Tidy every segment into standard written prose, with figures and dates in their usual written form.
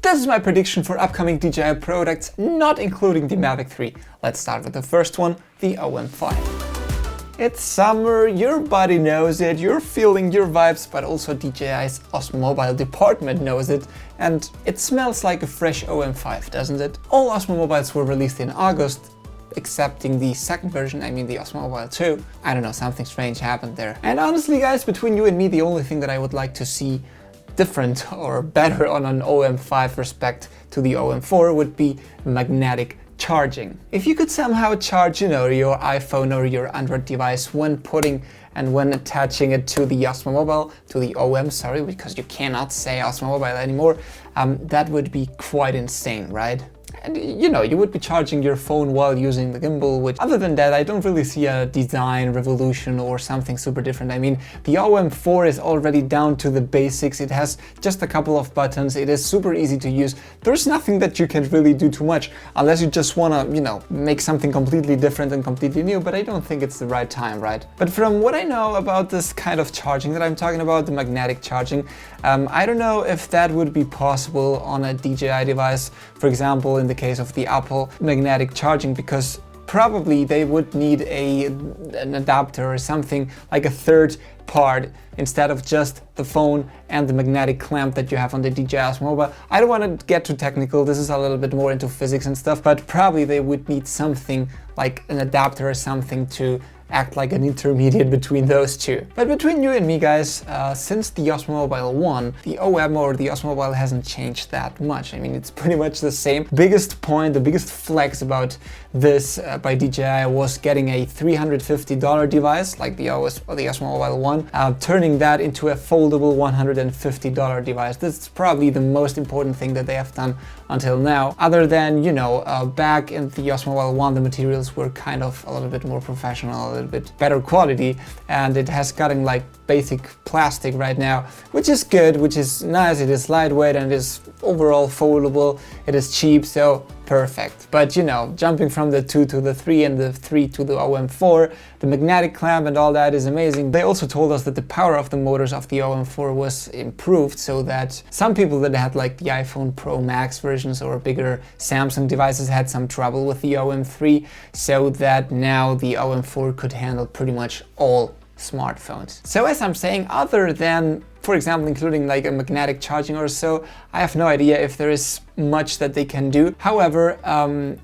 this is my prediction for upcoming DJI products, not including the Mavic 3. Let's start with the first one, the OM5. It's summer, your body knows it, you're feeling your vibes, but also DJI's Osmo Mobile department knows it, and it smells like a fresh OM5, doesn't it? All Osmo Mobiles were released in August, excepting the second version, I mean the Osmo Mobile 2. I don't know, something strange happened there. And honestly guys, between you and me, the only thing that I would like to see different or better on an OM5 respect to the OM4 would be magnetic charging. If you could somehow charge, your iPhone or your Android device when attaching it to the Osmo Mobile, to the OM, sorry, because you cannot say Osmo Mobile anymore, that would be quite insane, right? And you would be charging your phone while using the gimbal, which other than that, I don't really see a design revolution or something super different. I mean, the OM4 is already down to the basics. It has just a couple of buttons. It is super easy to use. There's nothing that you can really do too much unless you just want to, make something completely different and completely new, but I don't think it's the right time, right? But from what I know about this kind of charging that I'm talking about, the magnetic charging, I don't know if that would be possible on a DJI device, for example, in the case of the Apple magnetic charging, because probably they would need an adapter or something like a third part instead of just the phone and the magnetic clamp that you have on the DJI Osmo Mobile. I don't want to get too technical, this is a little bit more into physics and stuff, but probably they would need something like an adapter or something to act like an intermediate between those two. But between you and me guys, since the Osmo Mobile 1, the OM or the Osmo Mobile hasn't changed that much. I mean, it's pretty much the same. Biggest point, the biggest flex about this by DJI was getting a $350 device like the Osmo Mobile 1, turning that into a foldable $150 device. This is probably the most important thing that they have done until now. Other than, back in the Osmo Mobile 1, the materials were kind of a little bit more professional, a little bit better quality, and it has gotten like basic plastic right now, which is good, which is nice. It is lightweight and is overall foldable. It is cheap, so perfect. But jumping from the 2 to the 3 and the 3 to the OM4, the magnetic clamp and all that is amazing. They also told us that the power of the motors of the OM4 was improved, so that some people that had like the iPhone Pro Max versions or bigger Samsung devices had some trouble with the OM3, so that now the OM4 could handle pretty much all smartphones. So as I'm saying, other than, for example, including like a magnetic charging or so, I have no idea if there is much that they can do. However,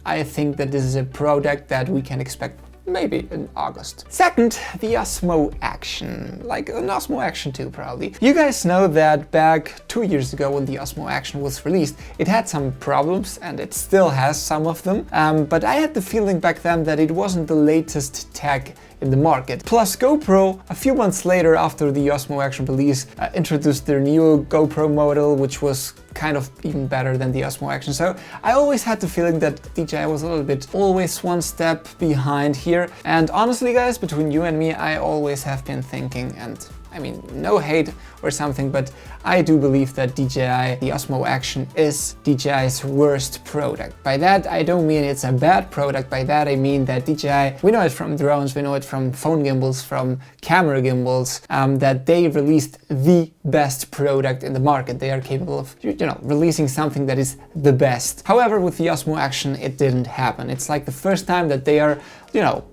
I think that this is a product that we can expect maybe in August. Second, the Osmo Action, like an Osmo Action 2 probably. You guys know that back 2 years ago when the Osmo Action was released, it had some problems and it still has some of them, but I had the feeling back then that it wasn't the latest tech in the market. Plus GoPro, a few months later after the Osmo Action release, introduced their new GoPro model, which was kind of even better than the Osmo Action. So I always had the feeling that DJI was a little bit always one step behind here. And honestly guys, between you and me, I always have been thinking, and I mean, no hate or something, but I do believe that DJI, the Osmo Action, is DJI's worst product. By that, I don't mean it's a bad product. By that, I mean that DJI, we know it from drones, we know it from phone gimbals, from camera gimbals, that they released the best product in the market. They are capable of, releasing something that is the best. However, with the Osmo Action, it didn't happen. It's like the first time that they are,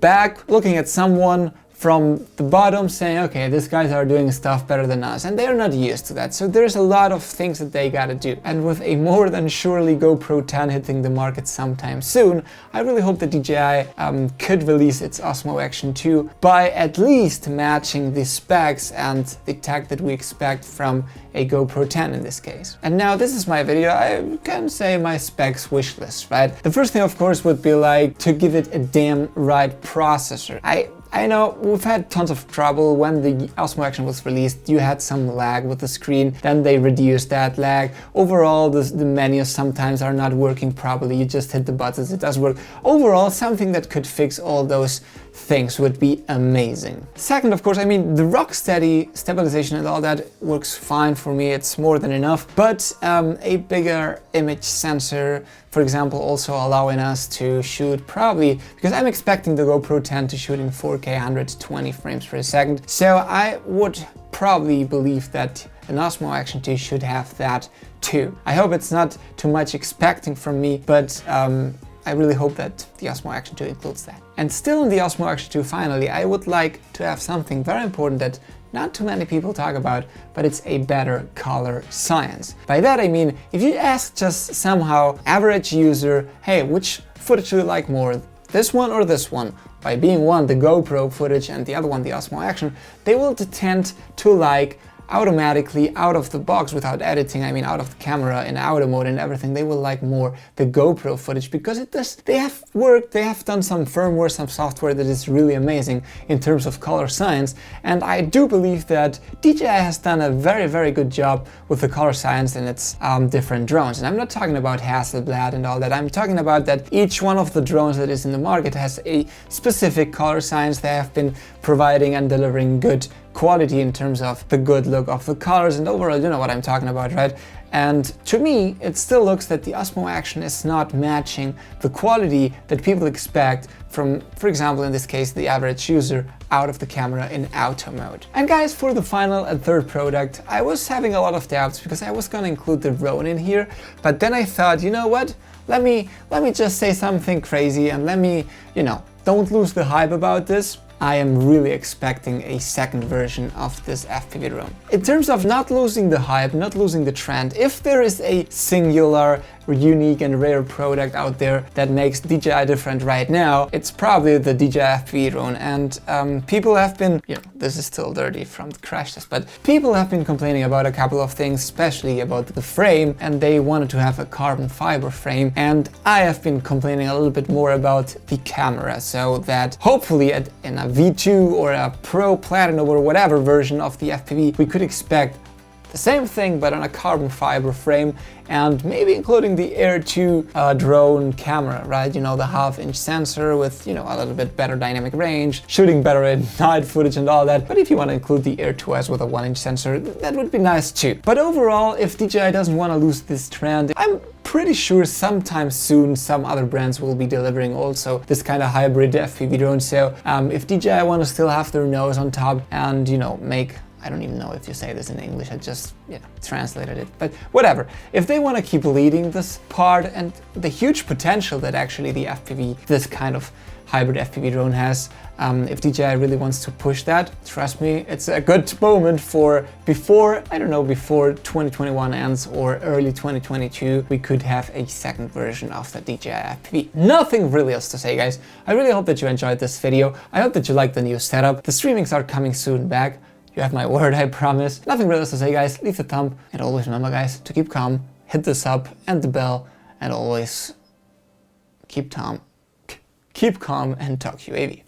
back looking at someone from the bottom saying, okay, these guys are doing stuff better than us, and they're not used to that. So there's a lot of things that they gotta do. And with a more than surely GoPro 10 hitting the market sometime soon, I really hope that DJI could release its Osmo Action 2 by at least matching the specs and the tech that we expect from a GoPro 10 in this case. And now this is my video, I can say my specs wish list, right? The first thing of course would be like to give it a damn right processor. I know we've had tons of trouble when the Osmo Action was released. You had some lag with the screen, then they reduced that lag. Overall, the menus sometimes are not working properly. You just hit the buttons, it does work. Overall, something that could fix all those things would be amazing. Second, of course, I mean, the rock steady stabilization and all that works fine for me. It's more than enough, but a bigger image sensor, for example, also allowing us to shoot probably, because I'm expecting the GoPro 10 to shoot in 4K 120 frames per second. So I would probably believe that an Osmo Action 2 should have that too. I hope it's not too much expecting from me, but I really hope that the Osmo Action 2 includes that. And still in the Osmo Action 2, finally, I would like to have something very important that not too many people talk about, but it's a better color science. By that I mean, if you ask just somehow average user, hey, which footage do you like more, this one or this one? By being one the GoPro footage and the other one the Osmo Action, they will tend to like automatically out of the box without editing, I mean out of the camera in auto mode and everything, they will like more the GoPro footage because they have worked, they have done some firmware, some software that is really amazing in terms of color science, and I do believe that DJI has done a very good job with the color science in its different drones. And I'm not talking about Hasselblad and all that, I'm talking about that each one of the drones that is in the market has a specific color science. They have been providing and delivering good quality in terms of the good look of the colors and overall, you know what I'm talking about, right? And to me, it still looks that the Osmo Action is not matching the quality that people expect from, for example, in this case, the average user out of the camera in auto mode. And guys, for the final and third product, I was having a lot of doubts because I was gonna include the drone in here, but then I thought, you know what? Let me just say something crazy and let me, you know, don't lose the hype about this. I am really expecting a second version of this FPV drone. In terms of not losing the hype, not losing the trend, if there is a singular, unique and rare product out there that makes DJI different right now, it's probably the DJI FPV drone. And people have been, you know, this is still dirty from the crash test, but people have been complaining about a couple of things, especially about the frame, and they wanted to have a carbon fiber frame. And I have been complaining a little bit more about the camera, so that hopefully in a V2 or a Pro Platinum or whatever version of the FPV, we could expect the same thing but on a carbon fiber frame, and maybe including the Air 2 drone camera, right? You know, the half-inch sensor with, you know, a little bit better dynamic range, shooting better at night footage and all that. But if you want to include the Air 2S with a 1-inch sensor, that would be nice too. But overall, if DJI doesn't want to lose this trend, I'm pretty sure sometime soon some other brands will be delivering also this kind of hybrid FPV drone. So if DJI want to still have their nose on top and, you know, make, I don't even know if you say this in English, I just, you know, translated it, but whatever. If they want to keep leading this part and the huge potential that actually the FPV, this kind of hybrid FPV drone has, if DJI really wants to push that, trust me, it's a good moment for before, I don't know, before 2021 ends or early 2022, we could have a second version of the DJI FPV. Nothing really else to say, guys. I really hope that you enjoyed this video. I hope that you liked the new setup. The streamings are coming soon back. You have my word, I promise. Nothing really else to say, guys. Leave a thumb and always remember, guys, to keep calm, hit the sub and the bell, and always keep calm and talk UAV.